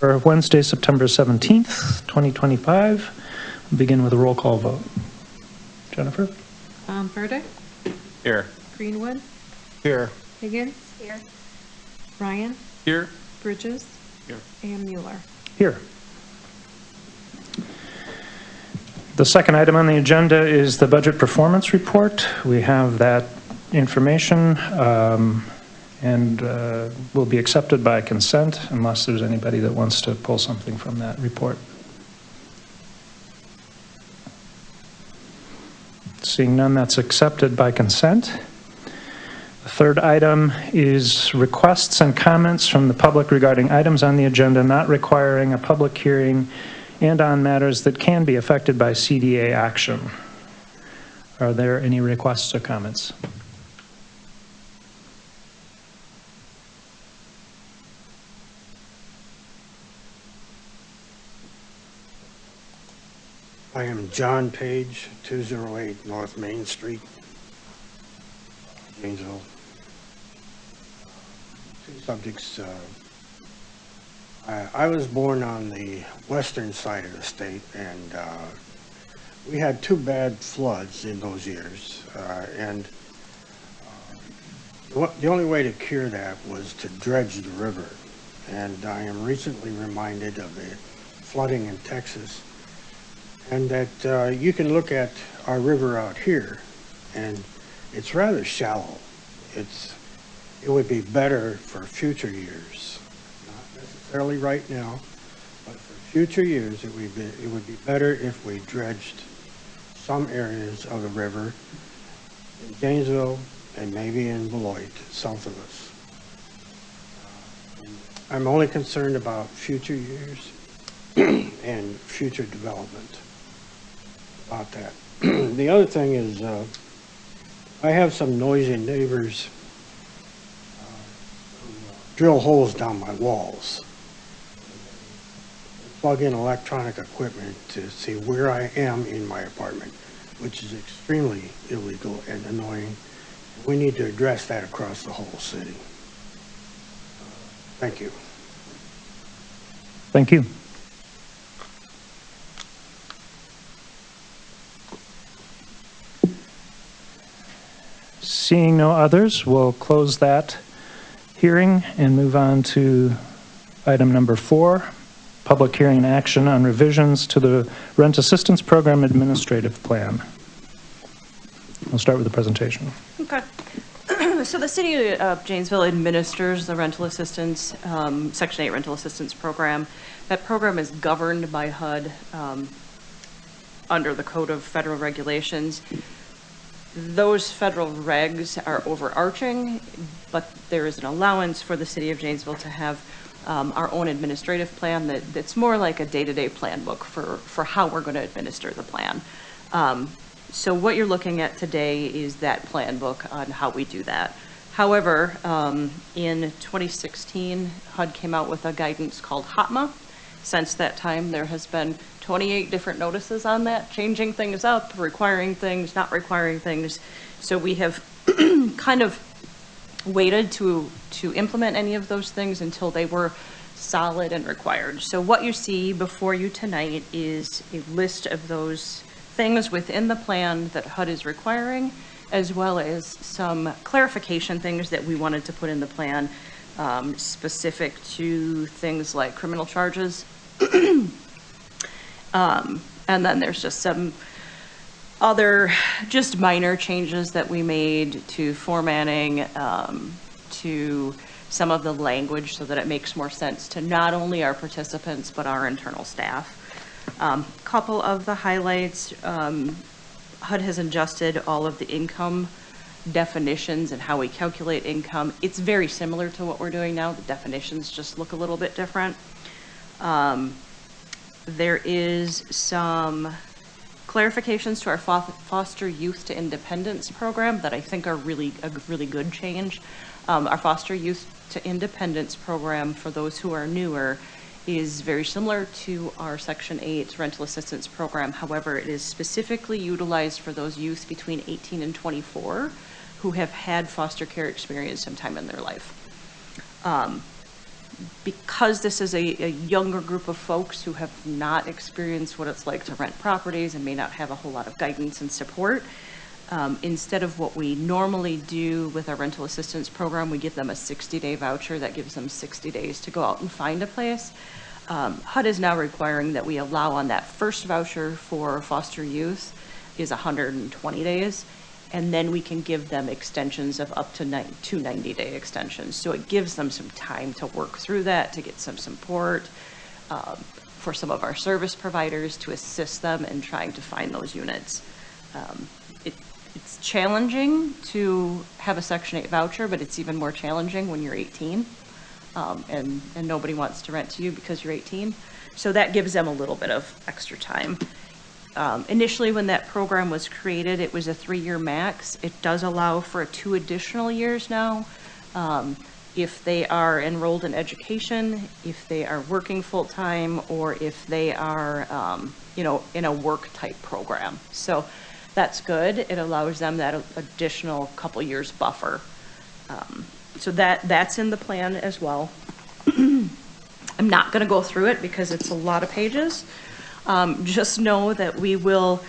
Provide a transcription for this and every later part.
For Wednesday, September 17th, 2025, we'll begin with a roll call vote. Jennifer? Burdick? Here. Greenwood? Here. Higgins? Here. Ryan? Here. Bridges? Here. And Mueller. Here. The second item on the agenda is the budget performance report. We have that information and will be accepted by consent unless there's anybody that wants to pull something from that report. Seeing none, that's accepted by consent. The third item is requests and comments from the public regarding items on the agenda not requiring a public hearing and on matters that can be affected by CDA action. Are there any requests or comments? I am John Page, 208 North Main Street, Janesville. Two subjects. I was born on the western side of the state, and we had two bad floods in those years. The only way to cure that was to dredge the river. And I am recently reminded of the flooding in Texas. And that you can look at our river out here, and it's rather shallow. It would be better for future years, not necessarily right now, but for future years it would be better if we dredged some areas of the river in Janesville and maybe in Beloit, south of us. I'm only concerned about future years and future development. About that. The other thing is I have some noisy neighbors who drill holes down my walls. They plug in electronic equipment to see where I am in my apartment, which is extremely illegal and annoying. We need to address that across the whole city. Thank you. Thank you. Seeing no others, we'll close that hearing and move on to item number 4, public hearing and action on revisions to the Rent Assistance Program Administrative Plan. We'll start with the presentation. Okay. So the City of Janesville administers the rental assistance, Section 8 rental assistance program. That program is governed by HUD under the Code of Federal Regulations. Those federal regs are overarching, but there is an allowance for the City of Janesville to have our own administrative plan that's more like a day-to-day plan book for how we're going to administer the plan. So what you're looking at today is that plan book on how we do that. However, in 2016, HUD came out with a guidance called HOTMA. Since that time, there has been 28 different notices on that, changing things up, requiring things, not requiring things. So we have kind of waited to implement any of those things until they were solid and required. So what you see before you tonight is a list of those things within the plan that HUD is requiring, as well as some clarification things that we wanted to put in the plan, specific to things like criminal charges. And then there's just some other just minor changes that we made to formatting, to some of the language so that it makes more sense to not only our participants, but our internal staff. Couple of the highlights, HUD has adjusted all of the income definitions and how we calculate income. It's very similar to what we're doing now. The definitions just look a little bit different. There is some clarifications to our foster youth to independence program that I think are a really good change. Our foster youth to independence program, for those who are newer, is very similar to our Section 8 rental assistance program. However, it is specifically utilized for those youth between 18 and 24 who have had foster care experience sometime in their life. Because this is a younger group of folks who have not experienced what it's like to rent properties and may not have a whole lot of guidance and support, instead of what we normally do with our rental assistance program, we give them a 60-day voucher that gives them 60 days to go out and find a place. HUD is now requiring that we allow on that first voucher for foster youth is 120 days, and then we can give them extensions of up to 2 90-day extensions. So it gives them some time to work through that, to get some support for some of our service providers to assist them in trying to find those units. It's challenging to have a Section 8 voucher, but it's even more challenging when you're 18 and nobody wants to rent to you because you're 18. So that gives them a little bit of extra time. Initially, when that program was created, it was a 3-year max. It does allow for 2 additional years now. If they are enrolled in education, if they are working full-time, or if they are, in a work-type program. So that's good. It allows them that additional couple years buffer. So that's in the plan as well. I'm not going to go through it because it's a lot of pages. Just know that we will,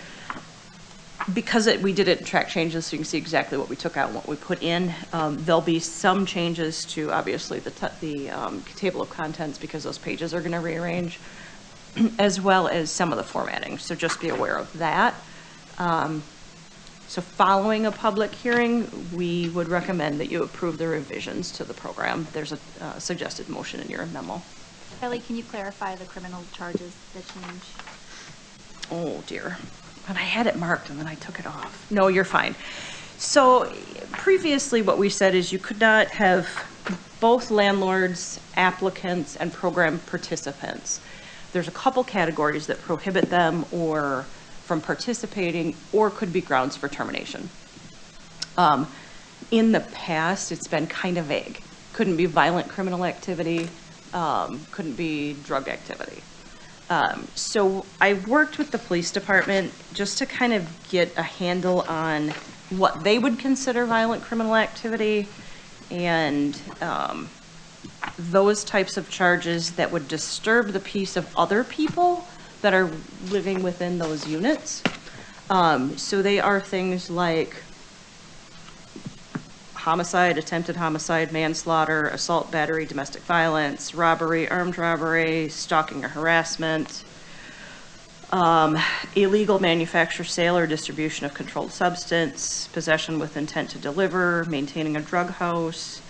because we did it in track changes, so you can see exactly what we took out and what we put in. There'll be some changes to obviously the table of contents because those pages are going to rearrange, as well as some of the formatting. So just be aware of that. So following a public hearing, we would recommend that you approve the revisions to the program. There's a suggested motion in your memo. Kelly, can you clarify the criminal charges, the change? Oh dear, and I had it marked and then I took it off. No, you're fine. So previously what we said is you could not have both landlords, applicants, and program participants. There's a couple categories that prohibit them or from participating or could be grounds for termination. In the past, it's been kind of vague. Couldn't be violent criminal activity, couldn't be drug activity. So I worked with the police department just to kind of get a handle on what they would consider violent criminal activity and those types of charges that would disturb the peace of other people that are living within those units. So they are things like homicide, attempted homicide, manslaughter, assault, battery, domestic violence, robbery, armed robbery, stalking or harassment, illegal manufacture, sale, or distribution of controlled substance, possession with intent to deliver, maintaining a drug house,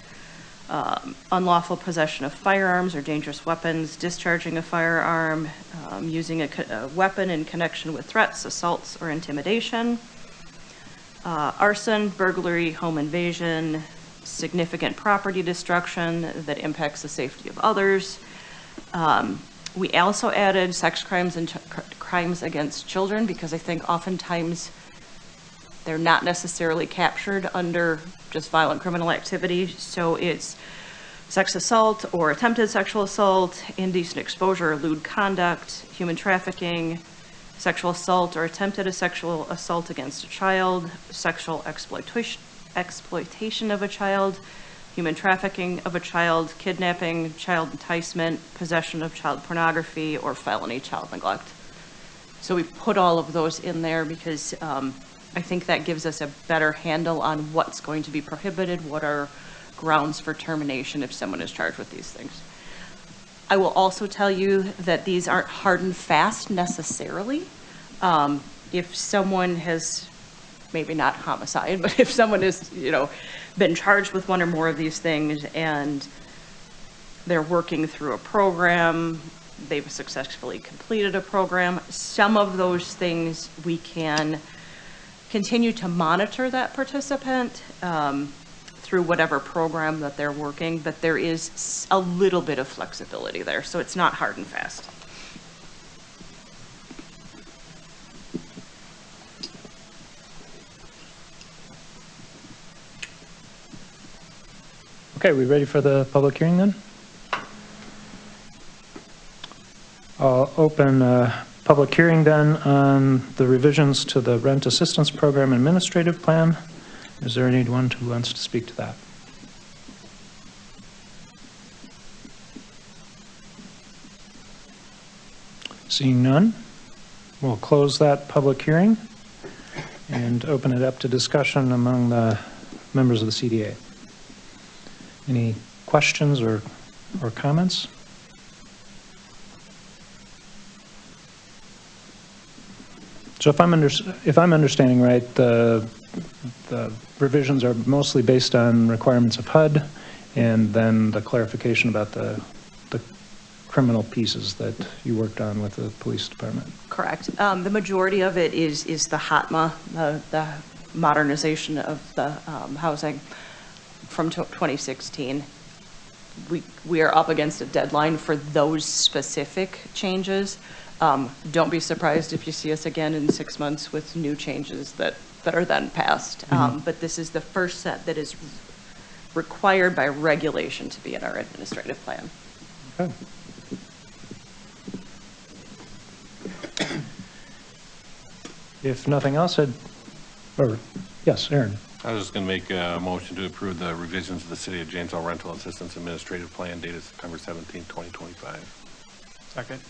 unlawful possession of firearms or dangerous weapons, discharging a firearm, using a weapon in connection with threats, assaults, or intimidation, arson, burglary, home invasion, significant property destruction that impacts the safety of others. We also added sex crimes and crimes against children because I think oftentimes they're not necessarily captured under just violent criminal activity. So it's sex assault or attempted sexual assault, indecent exposure or lewd conduct, human trafficking, sexual assault or attempted sexual assault against a child, sexual exploitation of a child, human trafficking of a child, kidnapping, child enticement, possession of child pornography, or felony child neglect. So we put all of those in there because I think that gives us a better handle on what's going to be prohibited, what are grounds for termination if someone is charged with these things. I will also tell you that these aren't hard and fast necessarily. If someone has, maybe not homicide, but if someone has, been charged with one or more of these things and they're working through a program, they've successfully completed a program, some of those things we can continue to monitor that participant through whatever program that they're working, but there is a little bit of flexibility there, so it's not hard and fast. Okay, we ready for the public hearing then? I'll open a public hearing then on the revisions to the Rent Assistance Program Administrative Plan. Is there anyone who wants to speak to that? Seeing none, we'll close that public hearing and open it up to discussion among the members of the CDA. Any questions or comments? So if I'm understanding right, the revisions are mostly based on requirements of HUD and then the clarification about the criminal pieces that you worked on with the police department. Correct. The majority of it is the HOTMA, the modernization of the housing from 2016. We are up against a deadline for those specific changes. Don't be surprised if you see us again in 6 months with new changes that are then passed. But this is the first set that is required by regulation to be in our administrative plan. Okay. If nothing else, yes, Aaron. I was just going to make a motion to approve the revisions of the City of Janesville Rental Assistance Administrative Plan dated September 17, 2025. Second.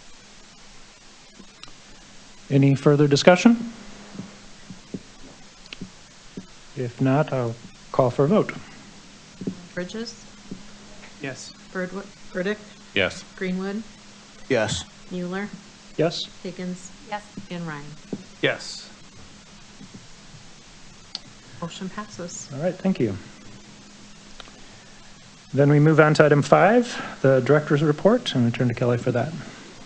Any further discussion? If not, I'll call for a vote. Bridges, Yes. Burdick, Yes. Greenwood, Yes. Mueller, Yes? Higgins, Yes. and Ryan. Yes. Motion passes. All right, thank you. Then we move on to item 5, the director's report, and we turn to Kelly for that.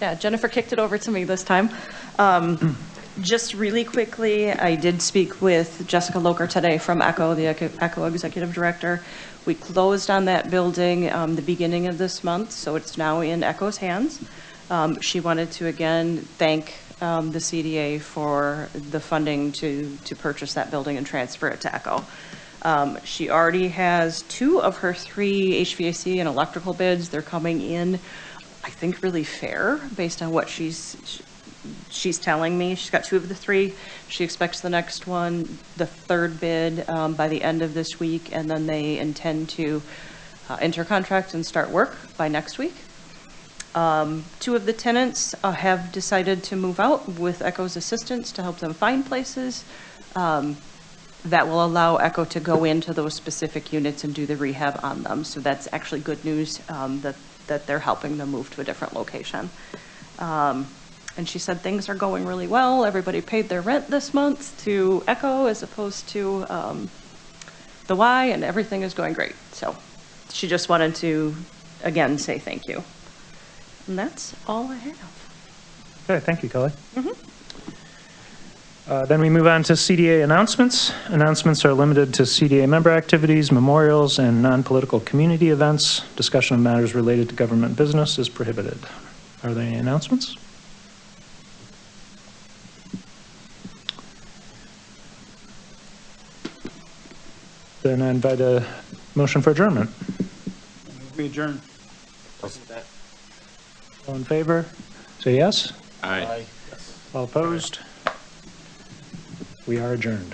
Yeah, Jennifer kicked it over to me this time. Just really quickly, I did speak with Jessica Loker today from ECHO, the ECHO Executive Director. We closed on that building the beginning of this month, so it's now in ECHO's hands. She wanted to again thank the CDA for the funding to purchase that building and transfer it to ECHO. She already has 2 of her 3 HVAC and electrical bids. They're coming in, I think, really fair based on what she's telling me. She's got 2 of the 3. She expects the next one, the 3rd bid, by the end of this week, and then they intend to enter contract and start work by next week. 2 of the tenants have decided to move out with ECHO's assistance to help them find places. That will allow ECHO to go into those specific units and do the rehab on them. So that's actually good news that they're helping them move to a different location. And she said things are going really well. Everybody paid their rent this month to ECHO as opposed to the Y, and everything is going great. So she just wanted to, again, say thank you. And that's all I have. Okay, thank you, Kelly. Then we move on to CDA announcements. Announcements are limited to CDA member activities, memorials, and non-political community events. Discussion of matters related to government business is prohibited. Are there any announcements? Then I invite a motion for adjournment. We adjourn. All in favor? Say yes. Aye. All opposed? We are adjourned.